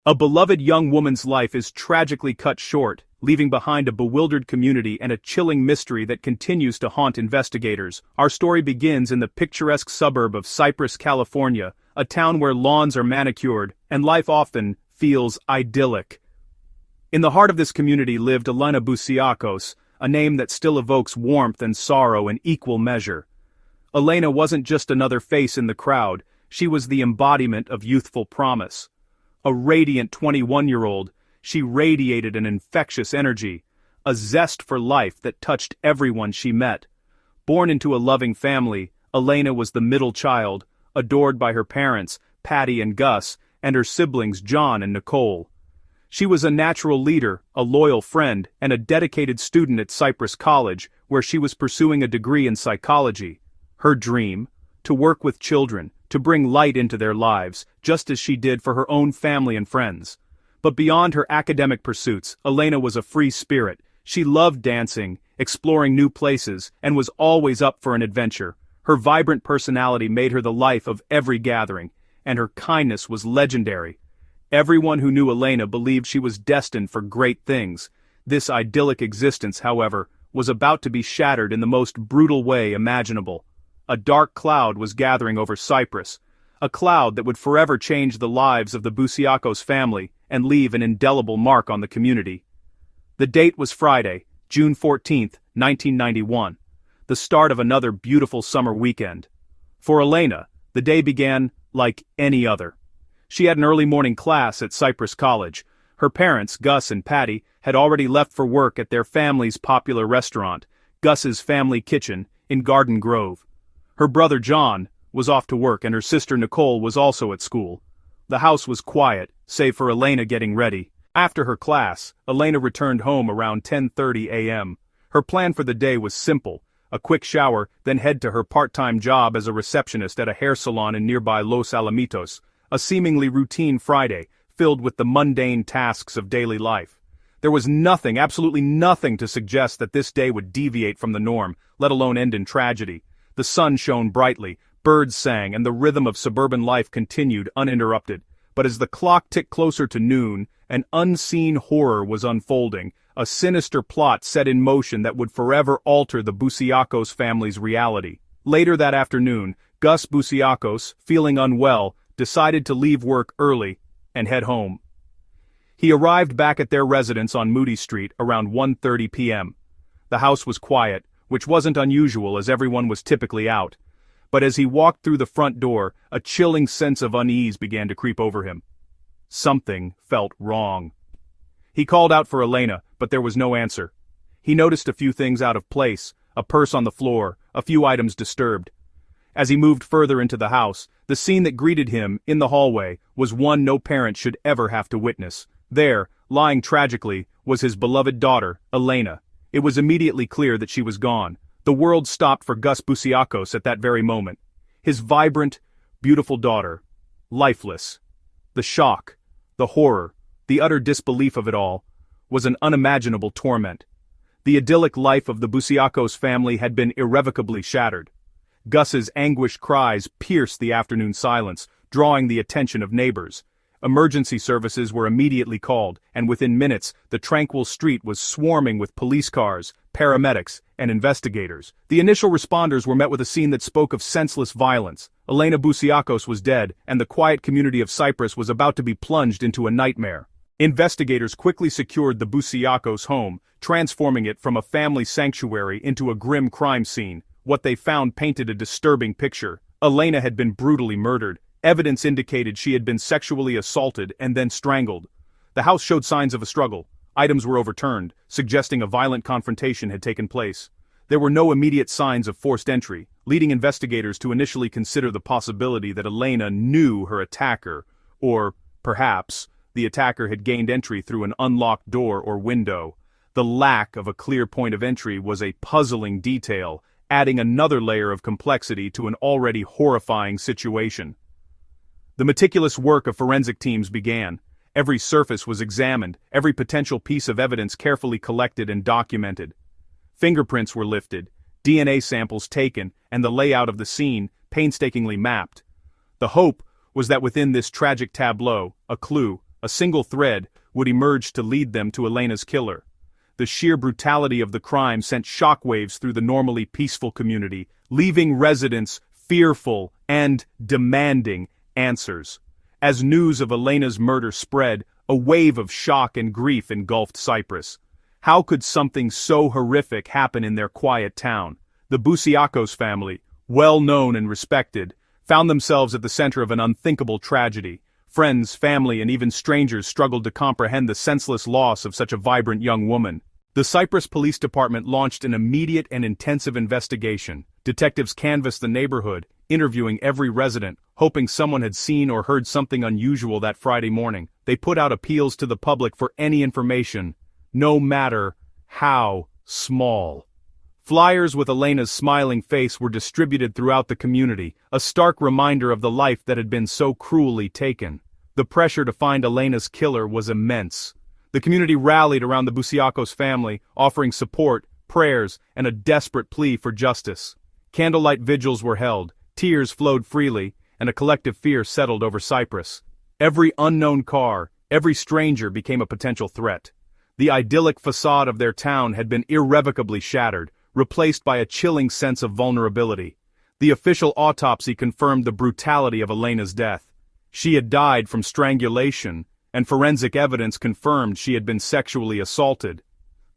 A beloved young woman's life is tragically cut short, leaving behind a bewildered community and a chilling mystery that continues to haunt investigators. Our story begins in the picturesque suburb of Cypress, California, a town where lawns are manicured, and life often feels idyllic. In the heart of this community lived Elaina Boussiacos, a name that still evokes warmth and sorrow in equal measure. Elaina wasn't just another face in the crowd, she was the embodiment of youthful promise. A radiant 21-year-old, she radiated an infectious energy, a zest for life that touched everyone she met. Born into a loving family, Elaina was the middle child, adored by her parents, Patty and Gus, and her siblings John and Nicole. She was a natural leader, a loyal friend, and a dedicated student at Cypress College, where she was pursuing a degree in psychology. Her dream? To work with children, to bring light into their lives, just as she did for her own family and friends. But beyond her academic pursuits, Elaina was a free spirit. She loved dancing, exploring new places, and was always up for an adventure. Her vibrant personality made her the life of every gathering, and her kindness was legendary. Everyone who knew Elaina believed she was destined for great things. This idyllic existence, however, was about to be shattered in the most brutal way imaginable. A dark cloud was gathering over Cypress, a cloud that would forever change the lives of the Boussiacos family and leave an indelible mark on the community. The date was Friday, June 14, 1991, the start of another beautiful summer weekend. For Elaina, the day began like any other. She had an early morning class at Cypress College. Her parents, Gus and Patty, had already left for work at their family's popular restaurant, Gus's Family Kitchen, in Garden Grove. Her brother John was off to work and her sister Nicole was also at school. The house was quiet, save for Elaina getting ready. After her class, Elaina returned home around 10:30 a.m. Her plan for the day was simple: a quick shower, then head to her part-time job as a receptionist at a hair salon in nearby Los Alamitos, a seemingly routine Friday, filled with the mundane tasks of daily life. There was nothing, absolutely nothing to suggest that this day would deviate from the norm, let alone end in tragedy. The sun shone brightly, birds sang, and the rhythm of suburban life continued uninterrupted. But as the clock ticked closer to noon, an unseen horror was unfolding, a sinister plot set in motion that would forever alter the Boussiacos family's reality. Later that afternoon, Gus Boussiacos, feeling unwell, decided to leave work early and head home. He arrived back at their residence on Moody Street around 1:30 p.m. The house was quiet, which wasn't unusual as everyone was typically out. But as he walked through the front door, a chilling sense of unease began to creep over him. Something felt wrong. He called out for Elaina, but there was no answer. He noticed a few things out of place, a purse on the floor, a few items disturbed. As he moved further into the house, the scene that greeted him, in the hallway, was one no parent should ever have to witness. There, lying tragically, was his beloved daughter, Elaina. It was immediately clear that she was gone. The world stopped for Gus Boussiacos at that very moment. His vibrant, beautiful daughter, lifeless. The shock, the horror, the utter disbelief of it all, was an unimaginable torment. The idyllic life of the Boussiacos family had been irrevocably shattered. Gus's anguished cries pierced the afternoon silence, drawing the attention of neighbors. Emergency services were immediately called, and within minutes, the tranquil street was swarming with police cars, paramedics, and investigators. The initial responders were met with a scene that spoke of senseless violence. Elaina Boussiacos was dead, and the quiet community of Cypress was about to be plunged into a nightmare. Investigators quickly secured the Boussiacos home, transforming it from a family sanctuary into a grim crime scene. What they found painted a disturbing picture. Elaina had been brutally murdered. Evidence indicated she had been sexually assaulted and then strangled. The house showed signs of a struggle. Items were overturned, suggesting a violent confrontation had taken place. There were no immediate signs of forced entry, leading investigators to initially consider the possibility that Elaina knew her attacker, or, perhaps, the attacker had gained entry through an unlocked door or window. The lack of a clear point of entry was a puzzling detail, adding another layer of complexity to an already horrifying situation. The meticulous work of forensic teams began. Every surface was examined, every potential piece of evidence carefully collected and documented. Fingerprints were lifted, DNA samples taken, and the layout of the scene painstakingly mapped. The hope was that within this tragic tableau, a clue, a single thread, would emerge to lead them to Elena's killer. The sheer brutality of the crime sent shockwaves through the normally peaceful community, leaving residents fearful and demanding answers. As news of Elena's murder spread, a wave of shock and grief engulfed Cyprus. How could something so horrific happen in their quiet town? The Boussiacos family, well known and respected, found themselves at the center of an unthinkable tragedy. Friends, family, and even strangers struggled to comprehend the senseless loss of such a vibrant young woman. The Cyprus Police Department launched an immediate and intensive investigation. Detectives canvassed the neighborhood, interviewing every resident, hoping someone had seen or heard something unusual that Friday morning. They put out appeals to the public for any information, no matter how small. Flyers with Elena's smiling face were distributed throughout the community, a stark reminder of the life that had been so cruelly taken. The pressure to find Elena's killer was immense. The community rallied around the Boussiacos family, offering support, prayers, and a desperate plea for justice. Candlelight vigils were held, tears flowed freely, and a collective fear settled over Cyprus. Every unknown car, every stranger became a potential threat. The idyllic facade of their town had been irrevocably shattered, replaced by a chilling sense of vulnerability. The official autopsy confirmed the brutality of Elena's death. She had died from strangulation, and forensic evidence confirmed she had been sexually assaulted.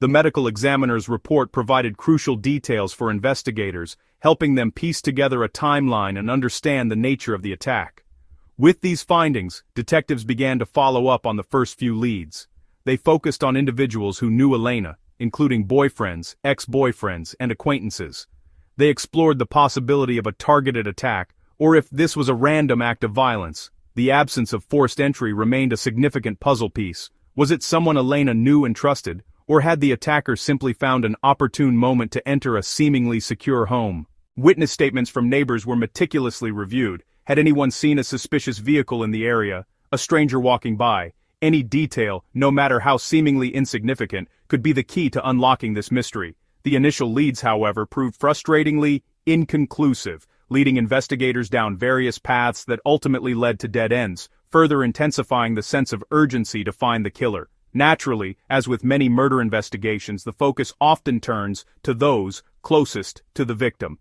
The medical examiner's report provided crucial details for investigators, helping them piece together a timeline and understand the nature of the attack. With these findings, detectives began to follow up on the first few leads. They focused on individuals who knew Elaina, including boyfriends, ex-boyfriends, and acquaintances. They explored the possibility of a targeted attack, or if this was a random act of violence. The absence of forced entry remained a significant puzzle piece. Was it someone Elaina knew and trusted, or had the attacker simply found an opportune moment to enter a seemingly secure home? Witness statements from neighbors were meticulously reviewed. Had anyone seen a suspicious vehicle in the area, a stranger walking by? Any detail, no matter how seemingly insignificant, could be the key to unlocking this mystery. The initial leads, however, proved frustratingly inconclusive, leading investigators down various paths that ultimately led to dead ends, further intensifying the sense of urgency to find the killer. Naturally, as with many murder investigations, the focus often turns to those closest to the victim.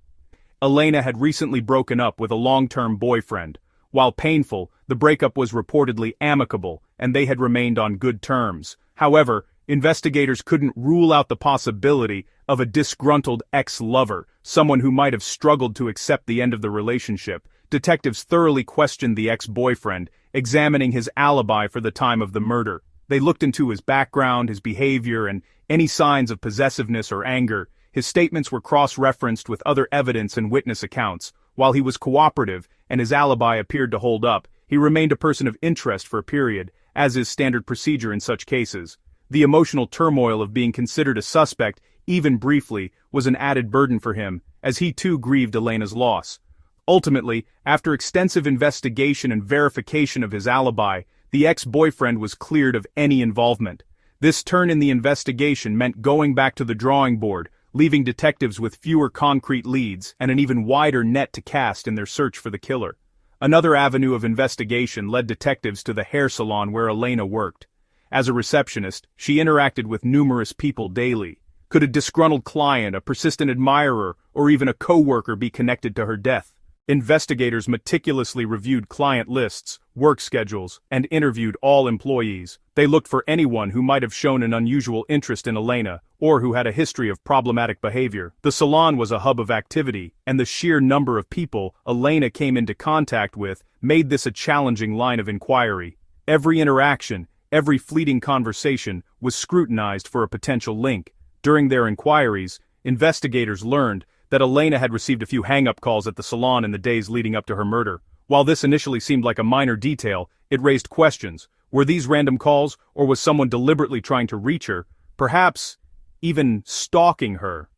Elaina had recently broken up with a long-term boyfriend. While painful, the breakup was reportedly amicable, and they had remained on good terms. However, investigators couldn't rule out the possibility of a disgruntled ex-lover, someone who might have struggled to accept the end of the relationship. Detectives thoroughly questioned the ex-boyfriend, examining his alibi for the time of the murder. They looked into his background, his behavior, and any signs of possessiveness or anger. His statements were cross-referenced with other evidence and witness accounts. While he was cooperative and his alibi appeared to hold up, he remained a person of interest for a period, as is standard procedure in such cases. The emotional turmoil of being considered a suspect, even briefly, was an added burden for him, as he too grieved Elena's loss. Ultimately, after extensive investigation and verification of his alibi, the ex-boyfriend was cleared of any involvement. This turn in the investigation meant going back to the drawing board, leaving detectives with fewer concrete leads and an even wider net to cast in their search for the killer. Another avenue of investigation led detectives to the hair salon where Elaina worked. As a receptionist, she interacted with numerous people daily. Could a disgruntled client, a persistent admirer, or even a co-worker be connected to her death? Investigators meticulously reviewed client lists, work schedules, and interviewed all employees. They looked for anyone who might have shown an unusual interest in Elaina, or who had a history of problematic behavior. The salon was a hub of activity, and the sheer number of people Elaina came into contact with made this a challenging line of inquiry. Every interaction, every fleeting conversation was scrutinized for a potential link. During their inquiries, investigators learned that Elaina had received a few hang-up calls at the salon in the days leading up to her murder. While this initially seemed like a minor detail, it raised questions. Were these random calls, or was someone deliberately trying to reach her, perhaps even stalking her?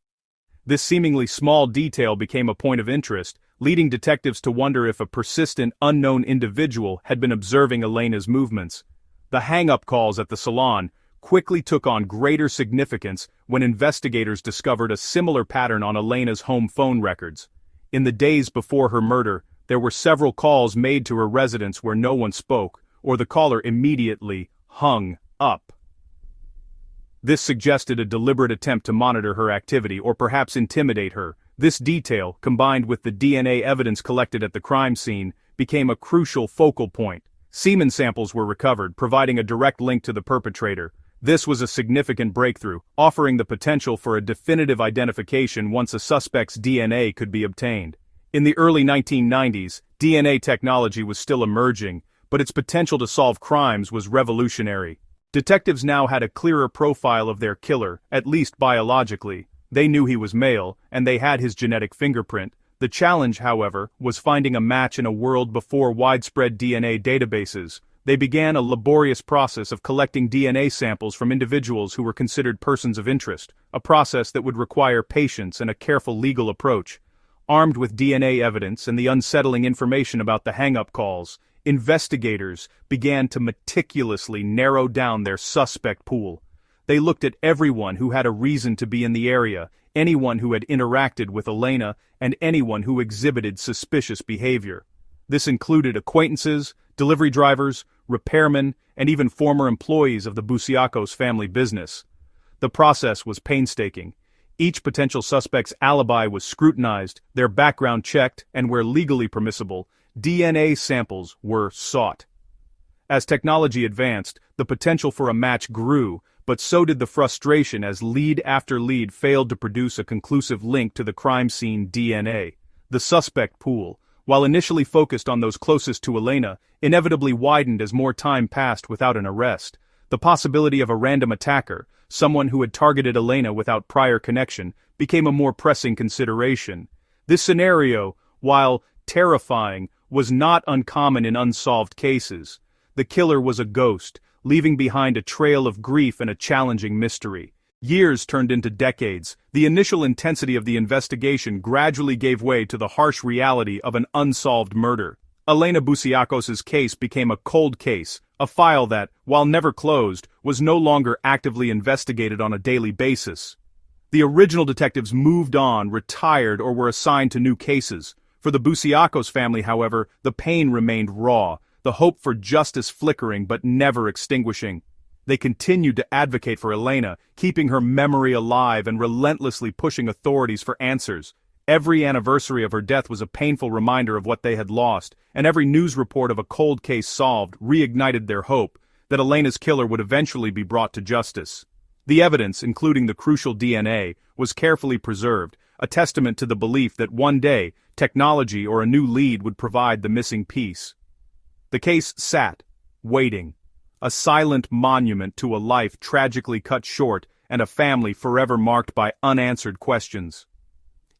This seemingly small detail became a point of interest, leading detectives to wonder if a persistent, unknown individual had been observing Elena's movements. The hang-up calls at the salon quickly took on greater significance when investigators discovered a similar pattern on Elena's home phone records. In the days before her murder, there were several calls made to her residence where no one spoke. or the caller immediately hung up. This suggested a deliberate attempt to monitor her activity or perhaps intimidate her. This detail, combined with the DNA evidence collected at the crime scene, became a crucial focal point. Semen samples were recovered, providing a direct link to the perpetrator. This was a significant breakthrough, offering the potential for a definitive identification once a suspect's DNA could be obtained. In the early 1990s, DNA technology was still emerging, but its potential to solve crimes was revolutionary. Detectives now had a clearer profile of their killer, at least biologically. They knew he was male, and they had his genetic fingerprint. The challenge, however, was finding a match in a world before widespread DNA databases. They began a laborious process of collecting DNA samples from individuals who were considered persons of interest, a process that would require patience and a careful legal approach. Armed with DNA evidence and the unsettling information about the hang-up calls, investigators began to meticulously narrow down their suspect pool. They looked at everyone who had a reason to be in the area, anyone who had interacted with Elaina, and anyone who exhibited suspicious behavior. This included acquaintances, delivery drivers, repairmen, and even former employees of the Boussiacos family business. The process was painstaking. Each potential suspect's alibi was scrutinized, their background checked, and where legally permissible, DNA samples were sought. As technology advanced, the potential for a match grew, but so did the frustration as lead after lead failed to produce a conclusive link to the crime scene DNA. The suspect pool, while initially focused on those closest to Elaina, inevitably widened as more time passed without an arrest. The possibility of a random attacker, someone who had targeted Elaina without prior connection, became a more pressing consideration. This scenario, while terrifying, was not uncommon in unsolved cases. The killer was a ghost, leaving behind a trail of grief and a challenging mystery. Years turned into decades. The initial intensity of the investigation gradually gave way to the harsh reality of an unsolved murder. Elaina Boussiacos' case became a cold case, a file that, while never closed, was no longer actively investigated on a daily basis. The original detectives moved on, retired, or were assigned to new cases. For the Boussiacos family, however, the pain remained raw, the hope for justice flickering but never extinguishing. They continued to advocate for Elaina, keeping her memory alive and relentlessly pushing authorities for answers. Every anniversary of her death was a painful reminder of what they had lost, and every news report of a cold case solved reignited their hope that Elena's killer would eventually be brought to justice. The evidence, including the crucial DNA, was carefully preserved, a testament to the belief that one day, technology or a new lead would provide the missing piece. The case sat, waiting, a silent monument to a life tragically cut short and a family forever marked by unanswered questions.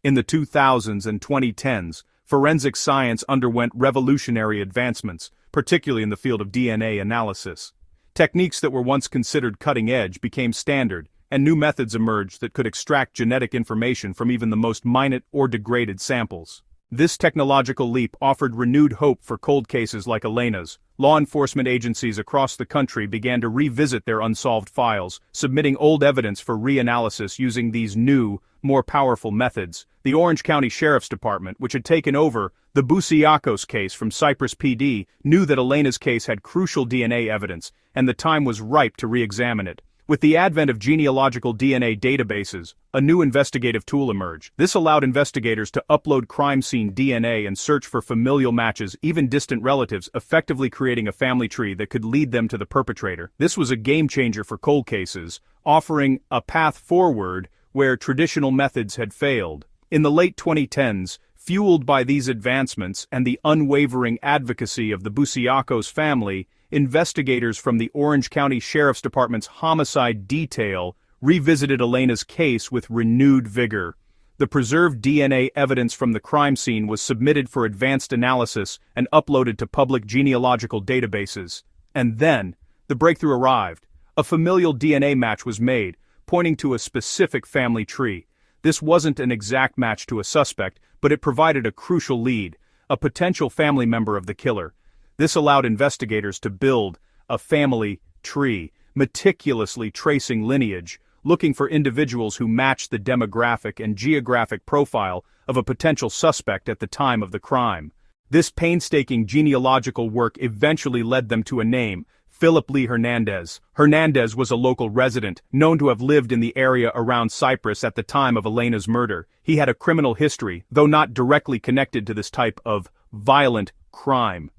In the 2000s and 2010s, forensic science underwent revolutionary advancements, particularly in the field of DNA analysis. Techniques that were once considered cutting-edge became standard, and new methods emerged that could extract genetic information from even the most minute or degraded samples. This technological leap offered renewed hope for cold cases like Elena's. Law enforcement agencies across the country began to revisit their unsolved files, submitting old evidence for reanalysis using these new, more powerful methods. The Orange County Sheriff's Department, which had taken over the Boussiacos case from Cypress PD, knew that Elena's case had crucial DNA evidence, and the time was ripe to re-examine it. With the advent of genealogical DNA databases, a new investigative tool emerged. This allowed investigators to upload crime scene DNA and search for familial matches, even distant relatives, effectively creating a family tree that could lead them to the perpetrator. This was a game-changer for cold cases, offering a path forward where traditional methods had failed. In the late 2010s, fueled by these advancements and the unwavering advocacy of the Boussiacos family, investigators from the Orange County Sheriff's Department's homicide detail revisited Elena's case with renewed vigor. The preserved DNA evidence from the crime scene was submitted for advanced analysis and uploaded to public genealogical databases. And then, the breakthrough arrived. A familial DNA match was made, pointing to a specific family tree. This wasn't an exact match to a suspect, but it provided a crucial lead, a potential family member of the killer. This allowed investigators to build a family tree, meticulously tracing lineage, looking for individuals who matched the demographic and geographic profile of a potential suspect at the time of the crime. This painstaking genealogical work eventually led them to a name: Philip Lee Hernandez. Hernandez was a local resident, known to have lived in the area around Cyprus at the time of Elaina's murder. He had a criminal history, though not directly connected to this type of violent crime.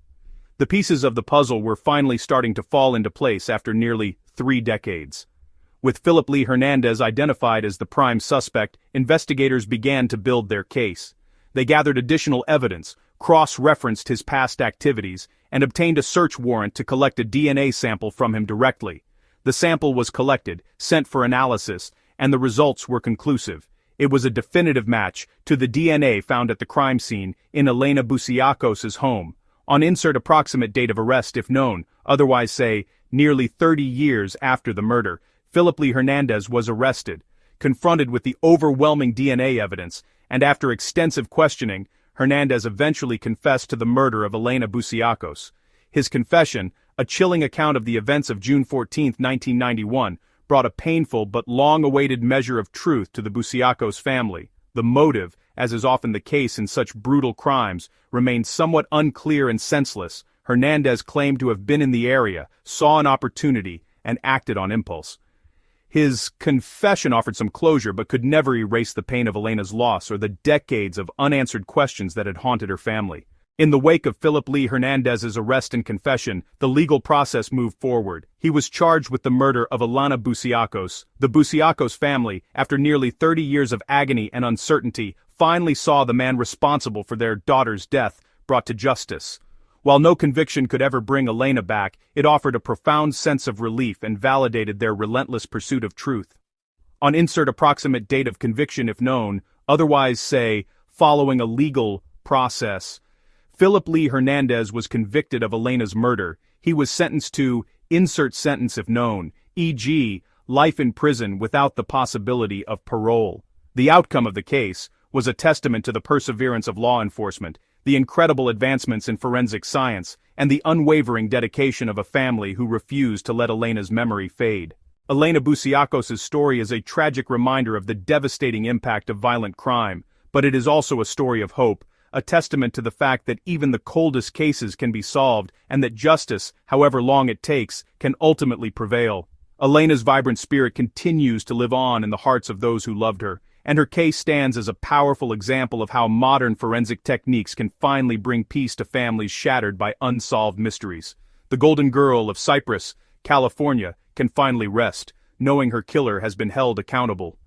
The pieces of the puzzle were finally starting to fall into place after nearly 3 decades. With Philip Lee Hernandez identified as the prime suspect, investigators began to build their case. They gathered additional evidence, cross-referenced his past activities, and obtained a search warrant to collect a DNA sample from him directly. The sample was collected, sent for analysis, and the results were conclusive. It was a definitive match to the DNA found at the crime scene in Elaina Boussiacos' home. On insert approximate date of arrest if known, otherwise say, nearly 30 years after the murder, Philip Lee Hernandez was arrested. Confronted with the overwhelming DNA evidence, and after extensive questioning, Hernandez eventually confessed to the murder of Elaina Boussiacos. His confession, a chilling account of the events of June 14, 1991, brought a painful but long-awaited measure of truth to the Boussiacos family. The motive, as is often the case in such brutal crimes, remained somewhat unclear and senseless. Hernandez claimed to have been in the area, saw an opportunity, and acted on impulse. His confession offered some closure but could never erase the pain of Elaina's loss or the decades of unanswered questions that had haunted her family. In the wake of Philip Lee Hernandez's arrest and confession, the legal process moved forward. He was charged with the murder of Eliana Boussiacos. The Boussiacos family, after nearly 30 years of agony and uncertainty, finally saw the man responsible for their daughter's death brought to justice. While no conviction could ever bring Elaina back, it offered a profound sense of relief and validated their relentless pursuit of truth. On insert approximate date of conviction if known, otherwise say, following a legal process, Philip Lee Hernandez was convicted of Elaina's murder. He was sentenced to insert sentence if known, e.g., life in prison without the possibility of parole. The outcome of the case was a testament to the perseverance of law enforcement, the incredible advancements in forensic science, and the unwavering dedication of a family who refused to let Elaina's memory fade. Elaina Boussiacos' story is a tragic reminder of the devastating impact of violent crime, but it is also a story of hope, a testament to the fact that even the coldest cases can be solved and that justice, however long it takes, can ultimately prevail. Elaina's vibrant spirit continues to live on in the hearts of those who loved her, and her case stands as a powerful example of how modern forensic techniques can finally bring peace to families shattered by unsolved mysteries. The Golden Girl of Cyprus, California, can finally rest, knowing her killer has been held accountable.